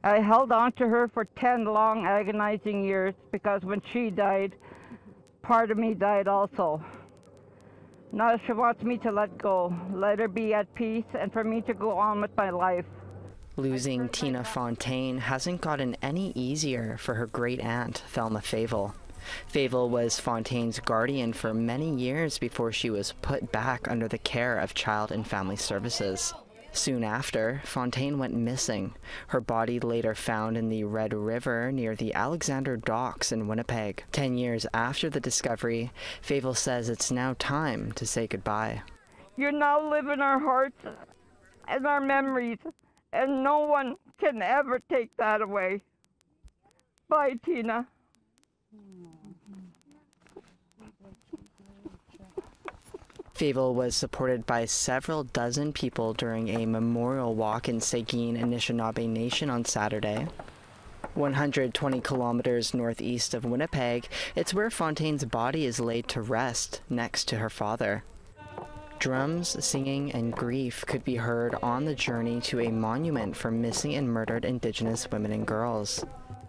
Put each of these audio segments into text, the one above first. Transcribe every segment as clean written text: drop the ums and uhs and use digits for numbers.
I held on to her for 10 long, agonizing years because when she died, part of me died also. Now she wants me to let go, let her be at peace, and for me to go on with my life. Losing Tina Fontaine hasn't gotten any easier for her great-aunt, Thelma Favel. Favel was Fontaine's guardian for many years before she was put back under the care of Child and Family Services. Soon after, Fontaine went missing. Her body later found in the Red River near the Alexander Docks in Winnipeg. 10 years after the discovery, Favel says it's now time to say goodbye. You now live in our hearts and our memories, and no one can ever take that away. Bye, Tina. Favel was supported by several dozen people during a memorial walk in Seguin, Anishinaabe Nation on Saturday. 120 kilometers northeast of Winnipeg, it's where Fontaine's body is laid to rest next to her father. Drums, singing, and grief could be heard on the journey to a monument for missing and murdered Indigenous women and girls.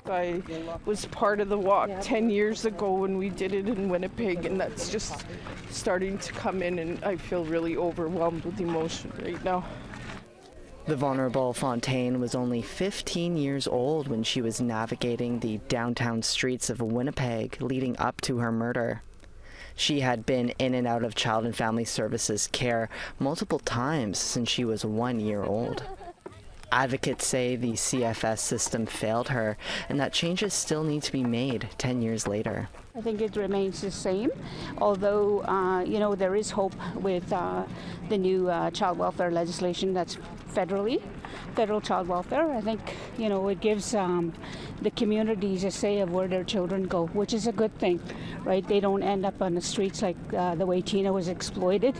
I was part of the walk 10 years ago when we did it in Winnipeg, and that's just starting to come in, and I feel really overwhelmed with emotion right now. The vulnerable Fontaine was only 15 years old when she was navigating the downtown streets of Winnipeg leading up to her murder. She had been in and out of Child and Family Services care multiple times since she was 1 year old. Advocates say the CFS system failed her and that changes still need to be made 10 years later. I think it remains the same, although, there is hope with the new child welfare legislation that's federal child welfare. I think, it gives the communities a say of where their children go, which is a good thing, right? They don't end up on the streets like the way Tina was exploited.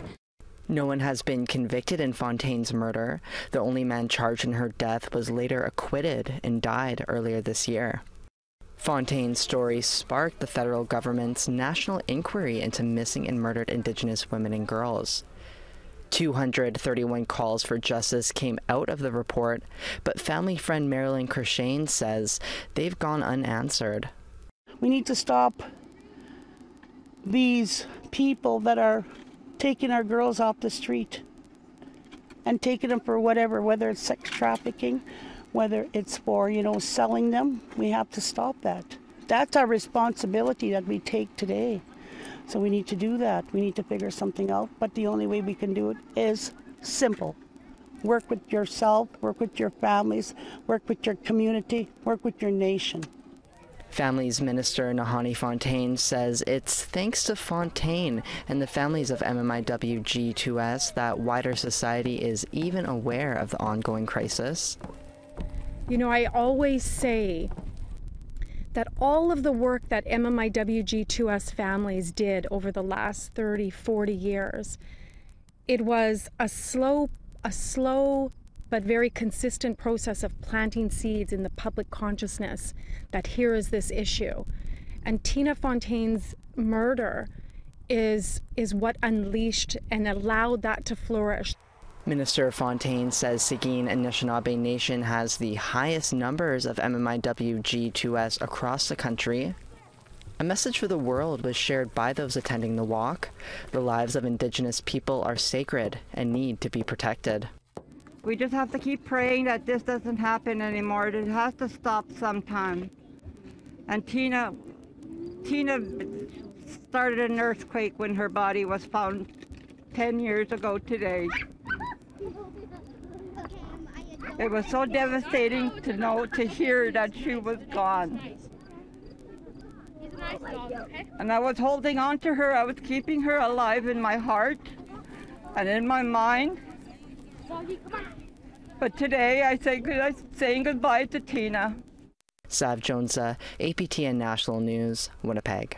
No one has been convicted in Fontaine's murder. The only man charged in her death was later acquitted and died earlier this year. Fontaine's story sparked the federal government's national inquiry into missing and murdered Indigenous women and girls. 231 calls for justice came out of the report, but family friend Marilyn Kershane says they've gone unanswered. We need to stop these people that are taking our girls off the street and taking them for whatever, whether it's sex trafficking, whether it's for, selling them. We have to stop that. That's our responsibility that we take today. So we need to do that. We need to figure something out. But the only way we can do it is simple. Work with yourself, work with your families, work with your community, work with your nation. Families Minister Nahani Fontaine says it's thanks to Fontaine and the families of MMIWG2S that wider society is even aware of the ongoing crisis. I always say that all of the work that MMIWG2S families did over the last 30, 40 years, it was a slow but very consistent process of planting seeds in the public consciousness that here is this issue. And Tina Fontaine's murder is what unleashed and allowed that to flourish. Minister Fontaine says Seguin Anishinaabe Nation has the highest numbers of MMIWG2S across the country. A message for the world was shared by those attending the walk. The lives of Indigenous people are sacred and need to be protected. We just have to keep praying that this doesn't happen anymore. It has to stop sometime. And Tina started an earthquake when her body was found 10 years ago today. It was so devastating to hear that she was gone. And I was holding on to her. I was keeping her alive in my heart and in my mind. But today I'm saying goodbye to Tina. Sav Jonesa, APTN National News, Winnipeg.